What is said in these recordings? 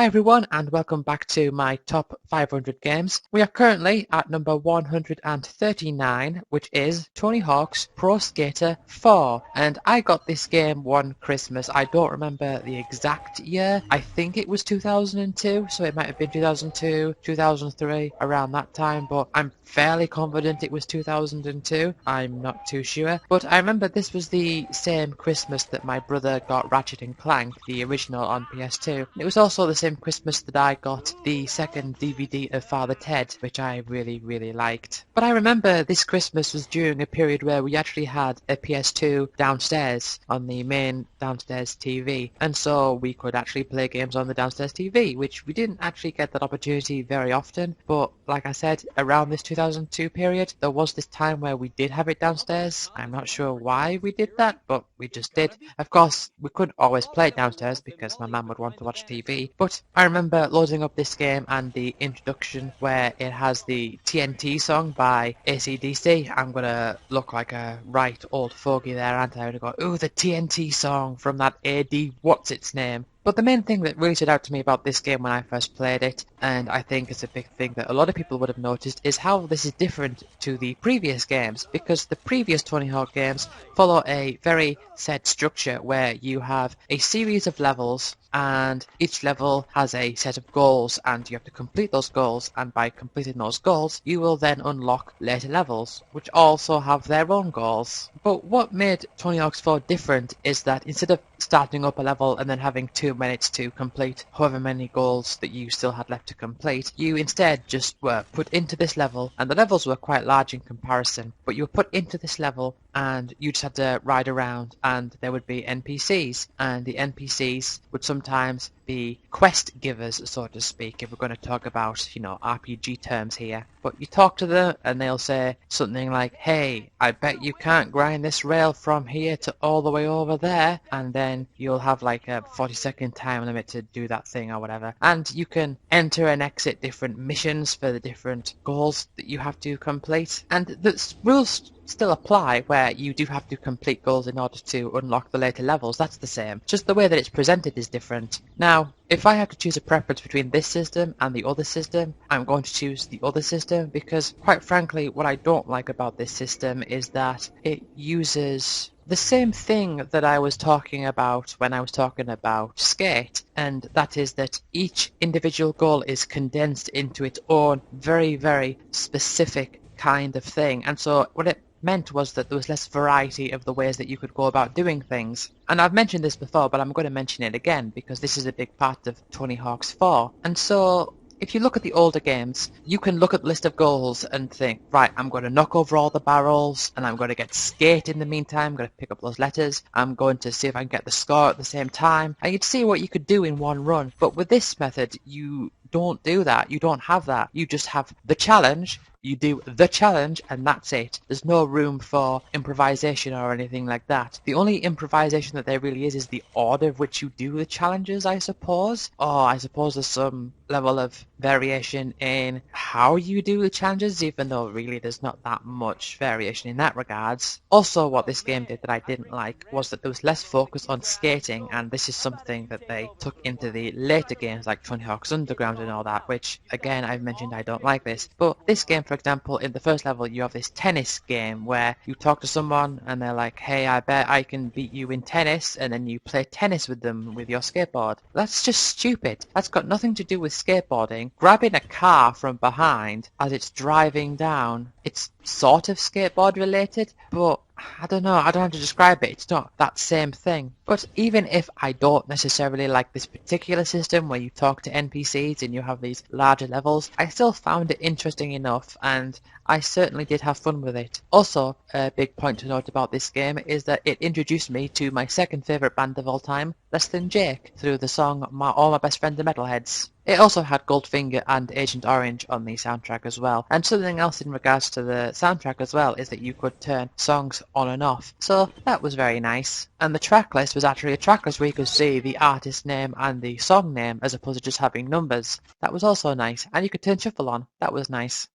Hi everyone and welcome back to my top 500 games. We are currently at number 139, which is Tony Hawk's Pro Skater 4, and I got this game one Christmas. I don't remember the exact year. I think it was 2002, so it might have been 2002, 2003, around that time, but I'm fairly confident it was 2002. I'm not too sure, but I remember this was the same Christmas that my brother got Ratchet and Clank, the original on PS2. It was also the same Christmas that I got the second DVD of Father Ted, which I really liked. But I remember this Christmas was during a period where we actually had a PS2 downstairs on the main downstairs TV, and so we could actually play games on the downstairs TV, which we didn't actually get that opportunity very often. But like I said, around this 2002 period, there was this time where we did have it downstairs. I'm not sure why we did that, but we just did. Of course, we couldn't always play it downstairs because my mum would want to watch TV, but I remember loading up this game and the introduction where it has the TNT song by AC/DC. I'm gonna look like a right old fogey there, aren't I? I'm gonna go, ooh, the TNT song from that AD what's its name. But the main thing that really stood out to me about this game when I first played it, and I think it's a big thing that a lot of people would have noticed, is how this is different to the previous games, because the previous Tony Hawk games follow a very set structure where you have a series of levels and each level has a set of goals and you have to complete those goals, and by completing those goals you will then unlock later levels which also have their own goals. But what made Tony Hawk's 4 different is that instead of starting up a level and then having 2 minutes to complete however many goals that you still had left to complete, you instead just were put into this level, and the levels were quite large in comparison, but you were put into this level and you just had to ride around, and there would be NPCs, and the NPCs would sometimes be quest givers, so to speak, if we're going to talk about, RPG terms here. But you talk to them and they'll say something like, hey, I bet you can't grind this rail from here to all the way over there, and then you'll have like a 40-second time limit to do that thing or whatever. And you can enter and exit different missions for the different goals that you have to complete, and the rules still apply where you do have to complete goals in order to unlock the later levels. That's the same, just the way that it's presented is different. Now, if I have to choose a preference between this system and the other system, I'm going to choose the other system, because quite frankly what I don't like about this system is that it uses the same thing that I was talking about when I was talking about Skate, and that is that each individual goal is condensed into its own very specific kind of thing, and so what it meant was that there was less variety of the ways that you could go about doing things. And I've mentioned this before, but I'm going to mention it again because this is a big part of Tony Hawk's 4. And so if you look at the older games, you can look at the list of goals and think, right, I'm going to knock over all the barrels, and I'm going to get Skate in the meantime, I'm going to pick up those letters, I'm going to see if I can get the score at the same time, and you'd see what you could do in one run. But with this method, you don't do that. You don't have that. You just have the challenge, you do the challenge, and that's it. There's no room for improvisation or anything like that. The only improvisation that there really is the order of which you do the challenges, I suppose. Or I suppose there's some level of variation in how you do the challenges, even though really there's not that much variation in that regards. Also, what this game did that I didn't like was that there was less focus on skating, and this is something that they took into the later games like Tony Hawk's Underground and all that, which again I've mentioned I don't like this. But this game, for example, in the first level you have this tennis game where you talk to someone and they're like, hey, I bet I can beat you in tennis, and then you play tennis with them with your skateboard. That's just stupid. That's got nothing to do with skateboarding. Grabbing a car from behind as it's driving down, it's sort of skateboard related, but I don't know, I don't know how to describe it. It's not that same thing. But even if I don't necessarily like this particular system where you talk to NPCs and you have these larger levels, I still found it interesting enough, and I certainly did have fun with it. Also, a big point to note about this game is that it introduced me to my second favourite band of all time, Less Than Jake, through the song All My Best Friends Are Metalheads. It also had Goldfinger and Agent Orange on the soundtrack as well. And something else in regards to the soundtrack as well is that you could turn songs on and off. So that was very nice. And the track list was actually a track list where you could see the artist name and the song name as opposed to just having numbers. That was also nice. And you could turn shuffle on. That was nice.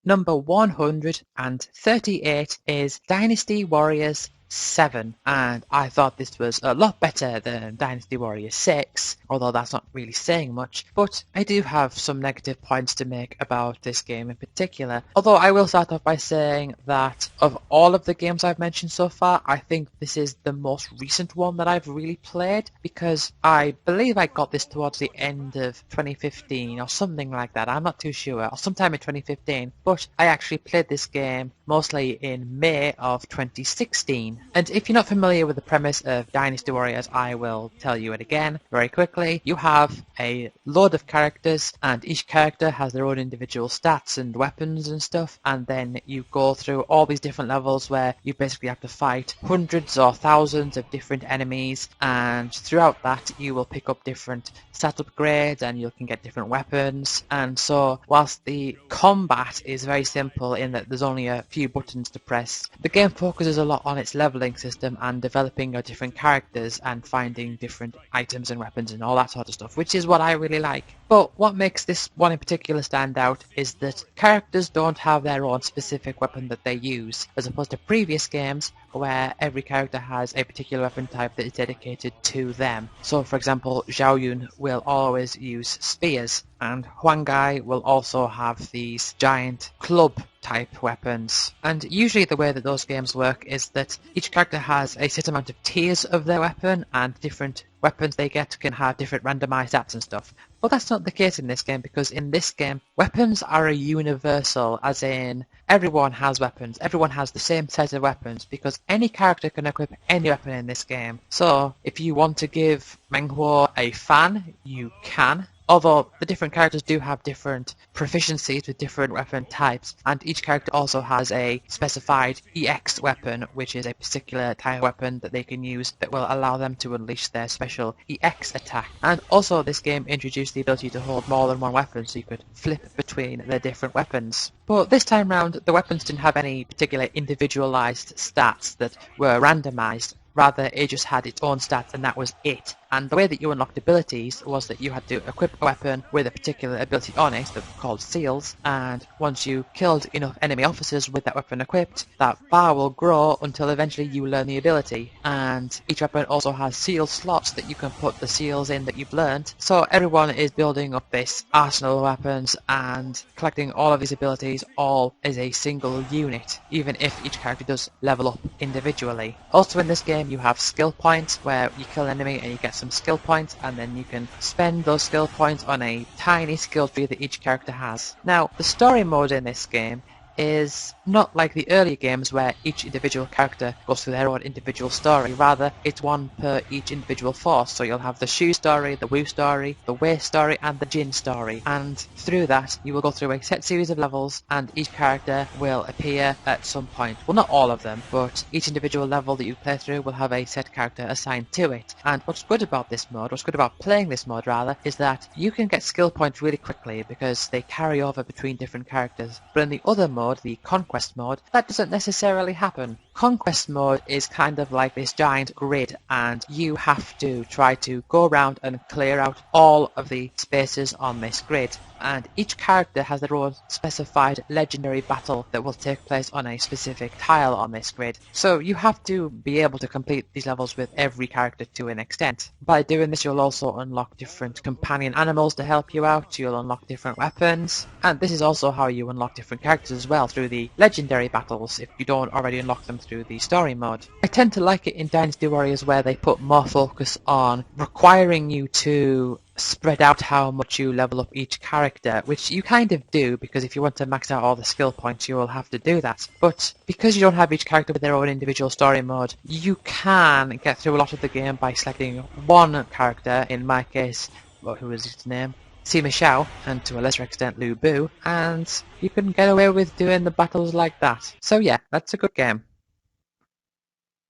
Number 138 is Dynasty Warriors 7, and I thought this was a lot better than Dynasty Warriors 6, although that's not really saying much, but I do have some negative points to make about this game in particular. Although I will start off by saying that of all of the games I've mentioned so far, I think this is the most recent one that I've really played, because I believe I got this towards the end of 2015 or something like that. I'm not too sure, or sometime in 2015, but I actually played this game mostly in May of 2016. And if you're not familiar with the premise of Dynasty Warriors, I will tell you it again very quickly. You have a load of characters, and each character has their own individual stats and weapons and stuff, and then you go through all these different levels where you basically have to fight hundreds or thousands of different enemies, and throughout that you will pick up different stat upgrades and you can get different weapons. And so whilst the combat is very simple in that there's only a few buttons to press, the game focuses a lot on its leveling system and developing your different characters and finding different items and weapons and all that sort of stuff, which is what I really like. But what makes this one in particular stand out is that characters don't have their own specific weapon that they use, as opposed to previous games where every character has a particular weapon type that is dedicated to them. So for example, Zhao Yun will always use spears, and Huang Gai will also have these giant club type weapons. And usually the way that those games work is that each character has a set amount of tiers of their weapon, and different weapons they get can have different randomized stats and stuff. But that's not the case in this game, because in this game, weapons are a universal, as in everyone has weapons, everyone has the same set of weapons, because any character can equip any weapon in this game. So if you want to give Menghuo a fan, you can. Although the different characters do have different proficiencies with different weapon types, and each character also has a specified EX weapon, which is a particular type of weapon that they can use that will allow them to unleash their special EX attack. And also this game introduced the ability to hold more than one weapon, so you could flip between the different weapons. But this time round, the weapons didn't have any particular individualized stats that were randomized. Rather, it just had its own stats, and that was it. And the way that you unlocked abilities was that you had to equip a weapon with a particular ability on it that were called seals, and once you killed enough enemy officers with that weapon equipped, that bar will grow until eventually you learn the ability. And each weapon also has seal slots that you can put the seals in that you've learned. So everyone is building up this arsenal of weapons and collecting all of these abilities all as a single unit, even if each character does level up individually. Also in this game you have skill points where you kill an enemy and you get some skill points, and then you can spend those skill points on a tiny skill tree that each character has. Now, the story mode in this game is not like the earlier games where each individual character goes through their own individual story. Rather, it's one per each individual force. So you'll have the Shu story, the Wu story, the Wei story, and the Jin story. And through that, you will go through a set series of levels, and each character will appear at some point. Well, not all of them, but each individual level that you play through will have a set character assigned to it. And what's good about this mode, what's good about playing this mode rather, is that you can get skill points really quickly because they carry over between different characters. But in the other mode, the Conquest mode, that doesn't necessarily happen. Conquest mode is kind of like this giant grid, and you have to try to go around and clear out all of the spaces on this grid. And each character has their own specified legendary battle that will take place on a specific tile on this grid. So you have to be able to complete these levels with every character to an extent. By doing this, you'll also unlock different companion animals to help you out, you'll unlock different weapons, and this is also how you unlock different characters as well, through the legendary battles if you don't already unlock them through the story mode. I tend to like it in Dynasty Warriors where they put more focus on requiring you to spread out how much you level up each character, which you kind of do, because if you want to max out all the skill points you will have to do that. But because you don't have each character with their own individual story mode, you can get through a lot of the game by selecting one character, in my case, who was his name? Sima Xiao, and to a lesser extent Lu Bu, and you can get away with doing the battles like that. So yeah, that's a good game.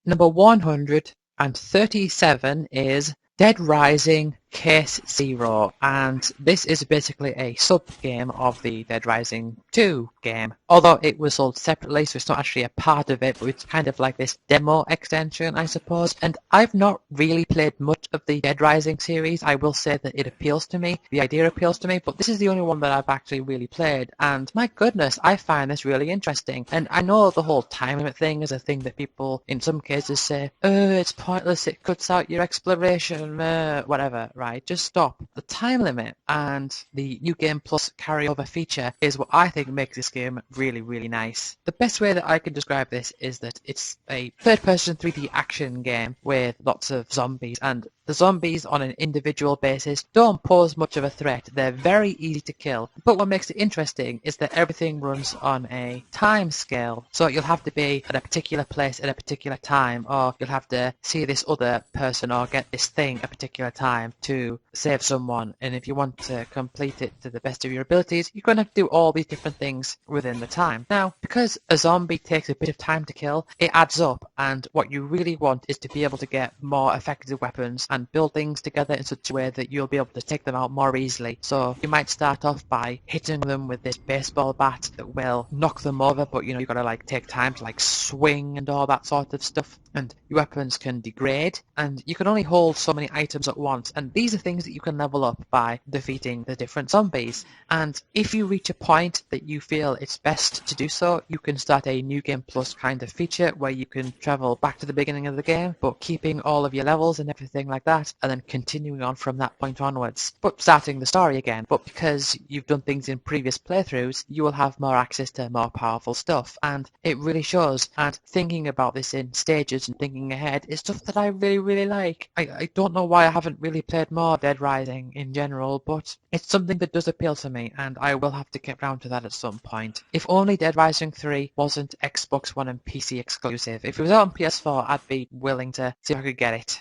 Number 137 is Dead Rising Case Zero, and this is basically a sub-game of the Dead Rising 2 game. Although it was sold separately, so it's not actually a part of it, but it's kind of like this demo extension, I suppose. And I've not really played much of the Dead Rising series. I will say that it appeals to me, the idea appeals to me, but this is the only one that I've actually really played, and my goodness, I find this really interesting. And I know the whole time limit thing is a thing that people in some cases say, it's pointless, it cuts out your exploration, whatever, right? Just stop. The time limit and the New Game Plus carryover feature is what I think makes this game really, really nice. The best way that I can describe this is that it's a third-person 3D action game with lots of zombies, and the zombies on an individual basis don't pose much of a threat. They're very easy to kill. But what makes it interesting is that everything runs on a time scale. So you'll have to be at a particular place at a particular time, or you'll have to see this other person or get this thing at a particular time to save someone. And if you want to complete it to the best of your abilities, you're going to have to do all these different things within the time. Now, because a zombie takes a bit of time to kill, it adds up. And what you really want is to be able to get more effective weapons and build things together in such a way that you'll be able to take them out more easily. So you might start off by hitting them with this baseball bat that will knock them over, but you've got to like take time to like swing and all that sort of stuff. And your weapons can degrade, and you can only hold so many items at once, and these are things that you can level up by defeating the different zombies. And if you reach a point that you feel it's best to do so, you can start a New Game Plus kind of feature where you can travel back to the beginning of the game, but keeping all of your levels and everything like that, and then continuing on from that point onwards, but starting the story again. But because you've done things in previous playthroughs, you will have more access to more powerful stuff, and it really shows. And thinking about this in stages and thinking ahead is stuff that I really, really like. I don't know why I haven't really played more Dead Rising in general, but it's something that does appeal to me, and I will have to get round to that at some point. If only Dead Rising 3 wasn't Xbox One and PC exclusive. If it was out on PS4, I'd be willing to see if I could get it.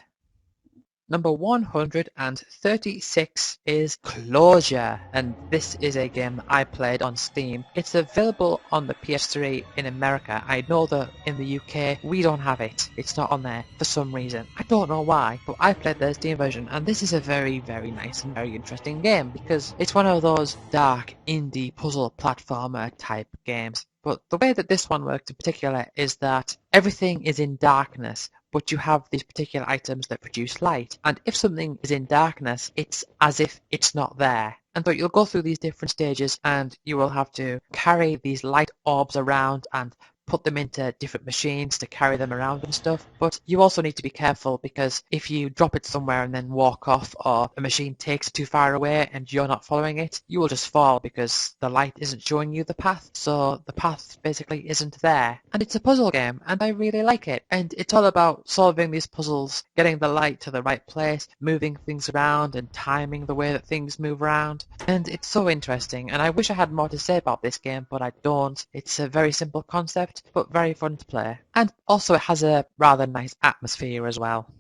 Number 136 is Closure, and this is a game that I played on Steam. It's available on the PS3 in America. I know that in the UK we don't have it. It's not on there for some reason. I don't know why, but I played the Steam version, and this is a very, very nice and very interesting game because it's one of those dark indie puzzle platformer type games. But the way that this one works in particular is that everything is in darkness, but you have these particular items that produce light. And if something is in darkness, it's as if it's not there. And so you'll go through these different stages and you will have to carry these light orbs around and put them into different machines to carry them around and stuff. But you also need to be careful because if you drop it somewhere and then walk off, or a machine takes it too far away and you're not following it, you will just fall because the light isn't showing you the path. So the path basically isn't there. And it's a puzzle game and I really like it. And it's all about solving these puzzles, getting the light to the right place, moving things around and timing the way that things move around. And it's so interesting, and I wish I had more to say about this game, but I don't. It's a very simple concept, but very fun to play. And also it has a rather nice atmosphere as well.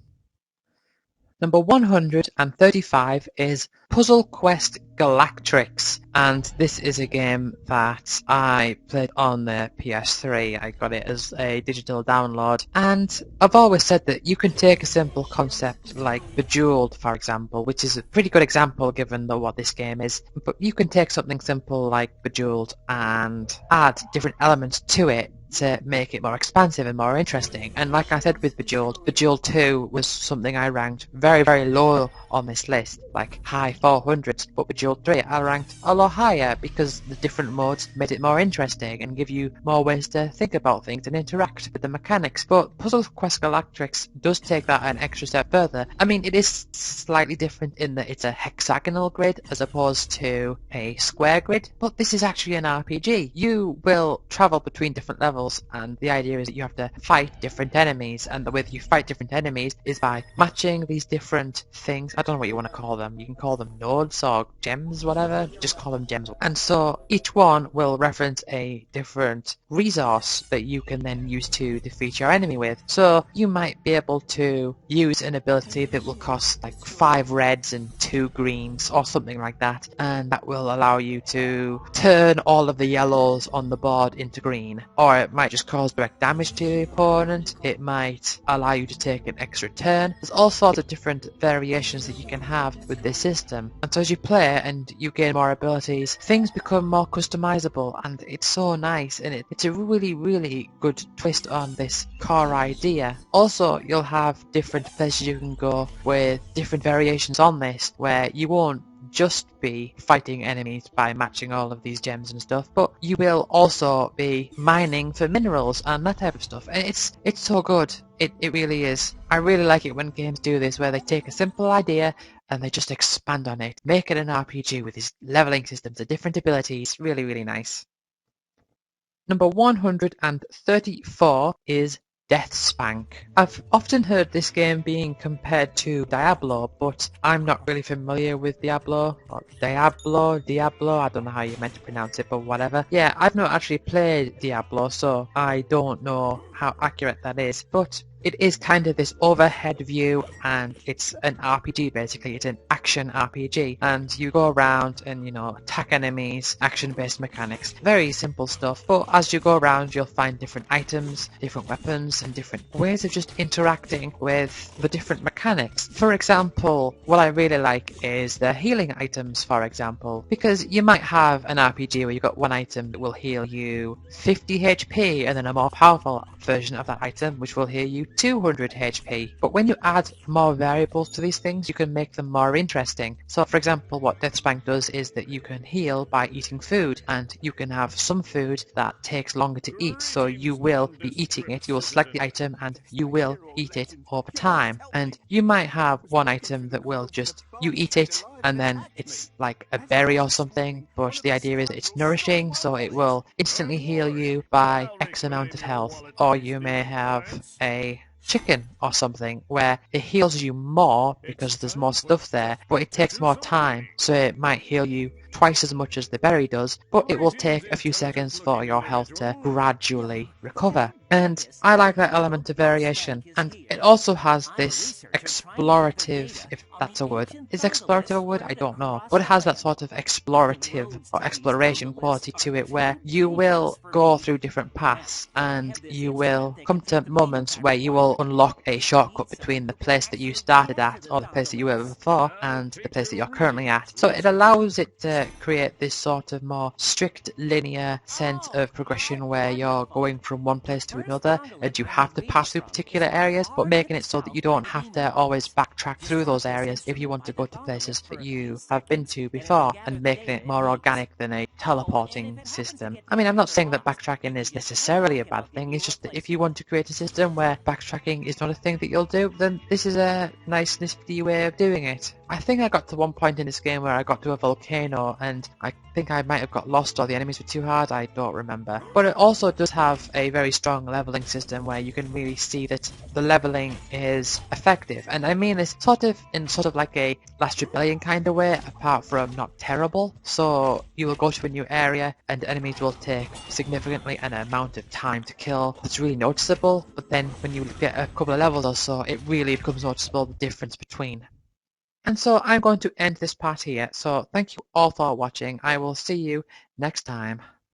Number 135 is Puzzle Quest Galactrix, and this is a game that I played on the PS3. I got it as a digital download, and I've always said that you can take a simple concept like Bejeweled, for example, which is a pretty good example given what this game is, but you can take something simple like Bejeweled and add different elements to it to make it more expansive and more interesting. And like I said with Bejeweled, Bejeweled 2 was something I ranked very, very low on this list, like high 400s, but Bejeweled 3 I ranked a lot higher because the different modes made it more interesting and give you more ways to think about things and interact with the mechanics. But Puzzle Quest Galactrix does take that an extra step further. I mean, it is slightly different in that it's a hexagonal grid as opposed to a square grid, but this is actually an RPG. You will travel between different levels, and the idea is that you have to fight different enemies, and the way that you fight different enemies is by matching these different things. I don't know what you want to call them. You can call them nodes or gem gems, whatever, just call them gems. And so each one will reference a different resource that you can then use to defeat your enemy with. So you might be able to use an ability that will cost like 5 reds and 2 greens or something like that, and that will allow you to turn all of the yellows on the board into green. Or it might just cause direct damage to the opponent. It might allow you to take an extra turn. There's all sorts of different variations that you can have with this system, and so as you play and you gain more abilities, things become more customizable, and it's so nice, and it's a really good twist on this core idea. Also, you'll have different places you can go with different variations on this, where you won't just be fighting enemies by matching all of these gems and stuff, but you will also be mining for minerals and that type of stuff. And it's so good. It really is. I really like it when games do this, where they take a simple idea and they just expand on it, make it an RPG with these leveling systems, the different abilities. Really nice. Number 134 is Death Spank. I've often heard this game being compared to Diablo, but I'm not really familiar with Diablo, or Diablo, I don't know how you're meant to pronounce it, but whatever. Yeah, I've not actually played Diablo, so I don't know how accurate that is, but it is kind of this overhead view, and it's an RPG basically. It's an action RPG, and you go around and, you know, attack enemies, action-based mechanics. Very simple stuff, but as you go around you'll find different items, different weapons, and different ways of just interacting with the different mechanics. For example, what I really like is the healing items, for example, because you might have an RPG where you've got one item that will heal you 50 HP, and then a more powerful version of that item which will heal you 200 HP. But when you add more variables to these things, you can make them more interesting. So for example, what Death Spank does is that you can heal by eating food, and you can have some food that takes longer to eat, so you will be eating it. You will select the item and you will eat it over time. And you might have one item that will just, you eat it and then it's like a berry or something, but the idea is it's nourishing, so it will instantly heal you by X amount of health. Or you may have a chicken or something where it heals you more because there's more stuff there, but it takes more time, so it might heal you twice as much as the berry does, but it will take a few seconds for your health to gradually recover. And I like that element of variation, and it also has this explorative, if that's a word. Is explorative a word? I don't know. But it has that sort of explorative or exploration quality to it, where you will go through different paths and you will come to moments where you will unlock a shortcut between the place that you started at, or the place that you were before, and the place that you're currently at. So it allows it to create this sort of more strict linear sense of progression, where you're going from one place to another and you have to pass through particular areas, but making it so that you don't have to always backtrack through those areas if you want to go to places that you have been to before, and making it more organic than a teleporting system. I mean, I'm not saying that backtracking is necessarily a bad thing, it's just that if you want to create a system where backtracking is not a thing that you'll do, then this is a nice nifty way of doing it. I think I got to one point in this game where I got to a volcano, and I think I might have got lost or the enemies were too hard, I don't remember. But it also does have a very strong leveling system where you can really see that the leveling is effective. And I mean this sort of in sort of like a Last Rebellion kind of way, apart from not terrible. So you will go to a new area and enemies will take significantly an amount of time to kill. It's really noticeable, but then when you get a couple of levels or so, it really becomes noticeable the difference between. And so I'm going to end this part here. So thank you all for watching. I will see you next time.